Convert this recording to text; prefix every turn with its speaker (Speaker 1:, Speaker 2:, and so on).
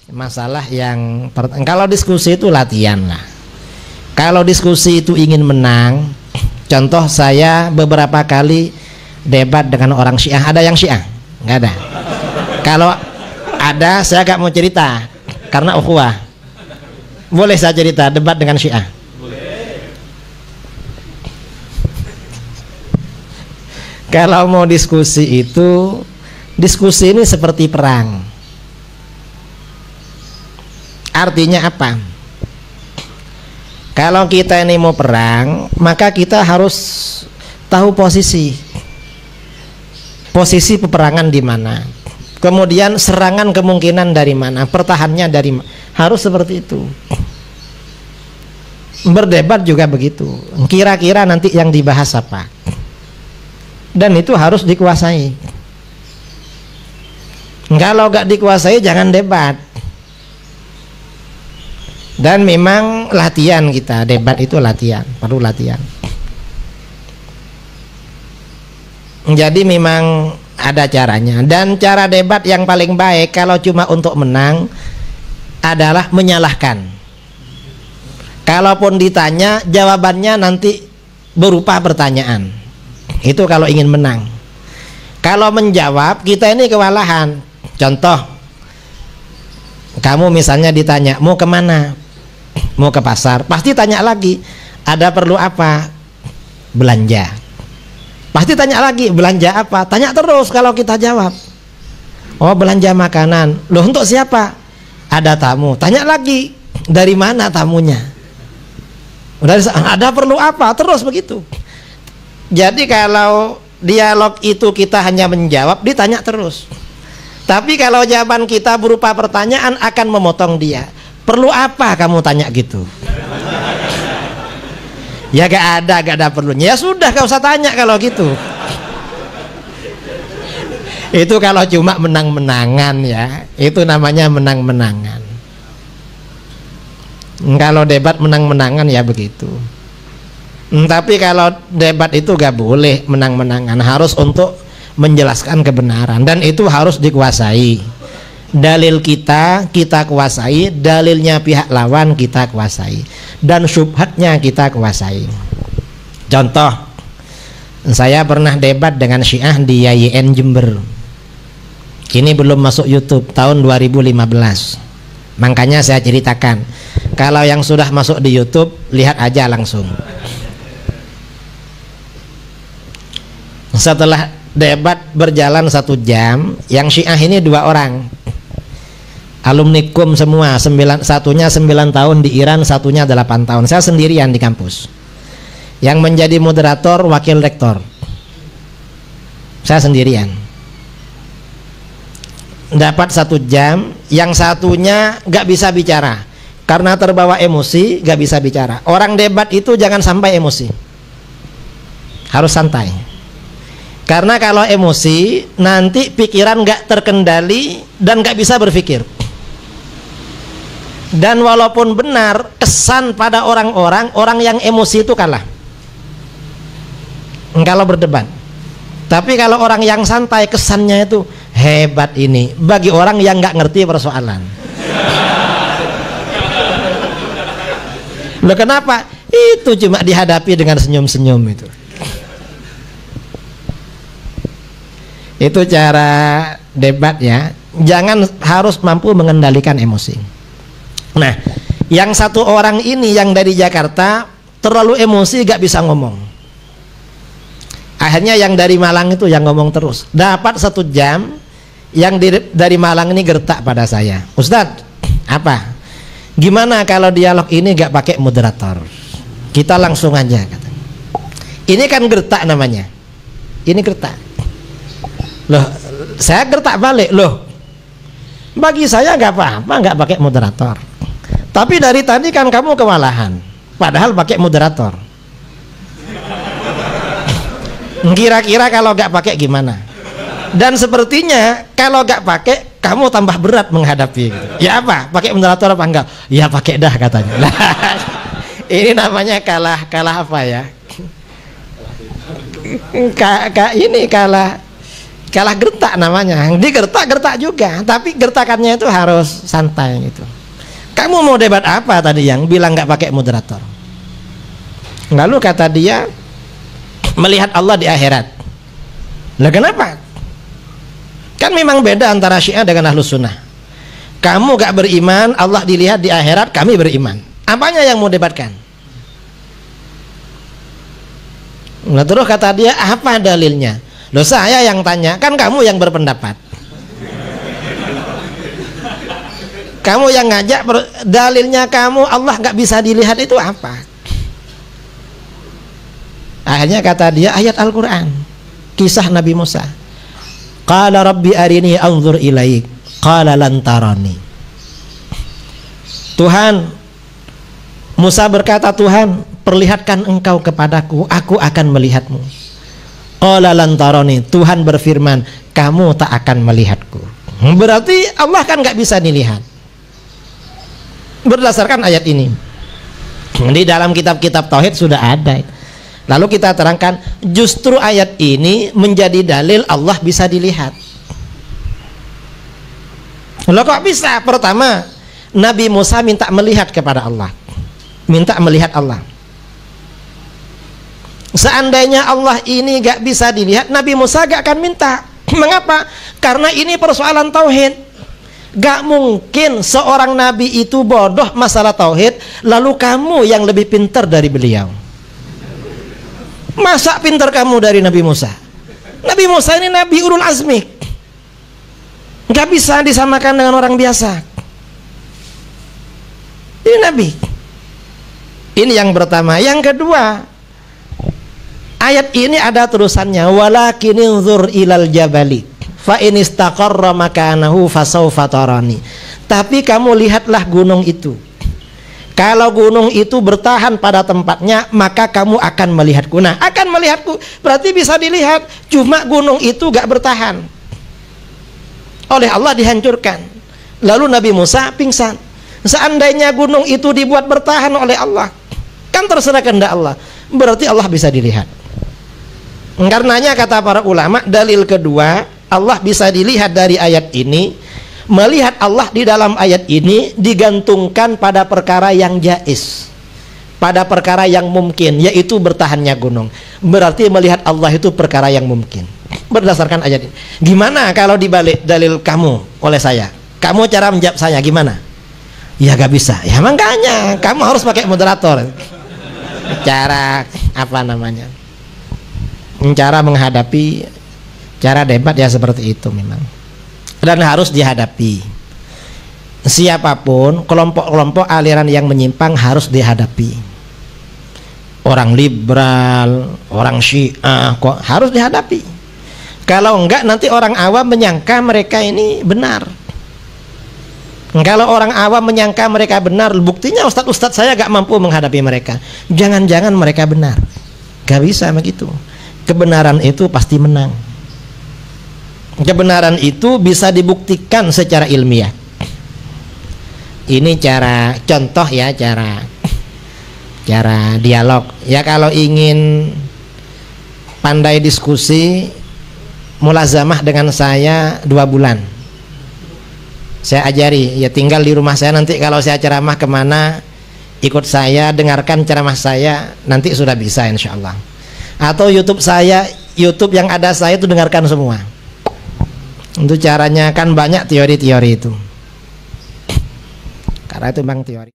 Speaker 1: masalah yang kalau diskusi itu latihan lah. Kalau diskusi itu ingin menang, contoh saya beberapa kali debat dengan orang Syiah. Ada yang Syiah? Nggak ada. Kalau ada, saya gak mau cerita karena ukhuwah. Boleh saya cerita debat dengan Syiah? Kalau mau diskusi itu, diskusi ini seperti perang. Artinya apa? Kalau kita ini mau perang, maka kita harus tahu posisi peperangan di mana. Kemudian serangan kemungkinan dari mana, pertahannya dari mana. Harus seperti itu. Berdebat juga begitu. Kira-kira nanti yang dibahas apa? Dan itu harus dikuasai. Kalau gak dikuasai jangan debat. Dan memang latihan kita, debat itu latihan, perlu latihan. Jadi memang ada caranya. Dan cara debat yang paling baik kalau cuma untuk menang adalah menyalahkan. Kalaupun ditanya, jawabannya nanti berupa pertanyaan. Itu kalau ingin menang. Kalau menjawab, kita ini kewalahan. Contoh, kamu misalnya ditanya, mau kemana? Mau ke pasar. Pasti tanya lagi, ada perlu apa? Belanja. Pasti tanya lagi, belanja apa? Tanya terus kalau kita jawab. Oh, belanja makanan. Loh, untuk siapa? Ada tamu. Tanya lagi, dari mana tamunya? Ada perlu apa? Terus begitu. Jadi kalau dialog itu kita hanya menjawab, ditanya terus. Tapi kalau jawaban kita berupa pertanyaan akan memotong dia. Perlu apa kamu tanya gitu? Ya gak ada perlunya. Ya sudah, gak usah tanya kalau gitu. Itu kalau cuma menang-menangan ya. Itu namanya menang-menangan. Kalau debat menang-menangan ya begitu. Tapi kalau debat itu gak boleh menang-menangan. Harus untuk menjelaskan kebenaran. Dan itu harus dikuasai. Dalil kita kuasai, dalilnya pihak lawan kita kuasai, dan syubhatnya kita kuasai. Contoh, saya pernah debat dengan Syiah di YIN Jember. Ini belum masuk YouTube, tahun 2015. Makanya saya ceritakan. Kalau yang sudah masuk di YouTube, lihat aja langsung. Setelah debat berjalan 1 jam, yang Syiah ini 2 orang. Alumni KUM semua, satunya 9 tahun di Iran, satunya 8 tahun. Saya sendirian di kampus. Yang menjadi moderator, wakil rektor. Saya sendirian. Dapat 1 jam, yang satunya gak bisa bicara. Karena terbawa emosi, gak bisa bicara. Orang debat itu jangan sampai emosi. Harus santai. Karena kalau emosi, nanti pikiran gak terkendali dan gak bisa berpikir. Dan walaupun benar, kesan pada orang-orang, orang yang emosi itu kalah kalau berdebat. Tapi kalau orang yang santai, kesannya itu hebat ini bagi orang yang nggak ngerti persoalan. Loh, kenapa? Itu cuma dihadapi dengan senyum-senyum itu. Itu cara debat ya. Jangan, harus mampu mengendalikan emosi. Nah, yang 1 orang ini yang dari Jakarta terlalu emosi, gak bisa ngomong. Akhirnya yang dari Malang itu yang ngomong terus. Dapat 1 jam, yang dari Malang ini gertak pada saya. Ustadz, apa? Gimana kalau dialog ini gak pakai moderator? Kita langsung aja, katanya. Ini kan gertak namanya. Ini gertak. Loh, saya gertak balik. Loh, bagi saya gak apa-apa gak pakai moderator. Tapi dari tadi kan kamu kewalahan, padahal pakai moderator. Kira-kira kalau gak pakai gimana? Dan sepertinya kalau gak pakai, kamu tambah berat menghadapi gitu. Ya apa? Pakai moderator apa enggak? Ya pakai dah, katanya. Ini namanya kalah apa ya? Ini kalah kalah gertak namanya. Digertak-gertak juga, tapi gertakannya itu harus santai gitu. Kamu mau debat apa tadi yang bilang nggak pakai moderator? Lalu kata dia melihat Allah di akhirat. Lah kenapa? Kan memang beda antara Syiah dengan Ahlus Sunnah. Kamu gak beriman Allah dilihat di akhirat, kami beriman. Apanya yang mau debatkan? Nah terus kata dia, apa dalilnya? Loh saya yang tanya, kan kamu yang berpendapat. Kamu yang ngajak, dalilnya kamu Allah gak bisa dilihat itu apa? Akhirnya kata dia ayat Al-Quran, kisah Nabi Musa. Qala rabbi arini anzur ilaik, qala lan tarani. Tuhan, Musa berkata, Tuhan perlihatkan engkau kepadaku, aku akan melihatmu. Qala lan tarani, Tuhan berfirman, kamu tak akan melihatku. Berarti Allah kan gak bisa dilihat. Berdasarkan ayat ini di dalam kitab-kitab tauhid sudah ada. Lalu kita terangkan, justru ayat ini menjadi dalil Allah bisa dilihat. Loh kok bisa? Pertama, Nabi Musa minta melihat kepada Allah, minta melihat Allah. Seandainya Allah ini gak bisa dilihat, Nabi Musa gak akan minta. Mengapa? Karena ini persoalan tauhid. Gak mungkin seorang nabi itu bodoh masalah tauhid, lalu kamu yang lebih pintar dari beliau. Masa pintar kamu dari Nabi Musa? Nabi Musa ini nabi ulul azmi, gak bisa disamakan dengan orang biasa. Ini nabi. Ini yang pertama. Yang kedua, ayat ini ada terusannya, walakin inzur ilal jabali fa in istaqarra makanahu fasawfa tarani. Tapi kamu lihatlah gunung itu. Kalau gunung itu bertahan pada tempatnya, maka kamu akan melihatku. Nah, akan melihatku berarti bisa dilihat. Cuma gunung itu gak bertahan, oleh Allah dihancurkan. Lalu Nabi Musa pingsan. Seandainya gunung itu dibuat bertahan oleh Allah, kan terserah kehendak Allah, berarti Allah bisa dilihat. Karenanya kata para ulama, dalil kedua Allah bisa dilihat dari ayat ini. Melihat Allah di dalam ayat ini digantungkan pada perkara yang jaiz, pada perkara yang mungkin, yaitu bertahannya gunung. Berarti melihat Allah itu perkara yang mungkin berdasarkan ayat ini. Gimana kalau dibalik dalil kamu oleh saya? Kamu cara menjawab saya gimana? Ya gak bisa. Ya makanya kamu harus pakai moderator. Cara apa namanya? Cara menghadapi, cara debat ya seperti itu memang. Dan harus dihadapi. Siapapun, kelompok-kelompok aliran yang menyimpang harus dihadapi. Orang liberal, orang Syiah kok harus dihadapi. Kalau enggak nanti orang awam menyangka mereka ini benar. Kalau orang awam menyangka mereka benar, buktinya ustadz-ustadz saya gak mampu menghadapi mereka. Jangan-jangan mereka benar. Gak bisa begitu. Kebenaran itu pasti menang. Kebenaran itu bisa dibuktikan secara ilmiah. Ini cara contoh ya, cara dialog. Ya kalau ingin pandai diskusi, mulazamah dengan saya 2 bulan. Saya ajari, ya tinggal di rumah saya, nanti kalau saya ceramah kemana, ikut saya, dengarkan ceramah saya, nanti sudah bisa insya Allah. Atau YouTube saya, YouTube yang ada saya itu dengarkan semua. Untuk caranya kan banyak teori-teori itu. Karena itu memang teori.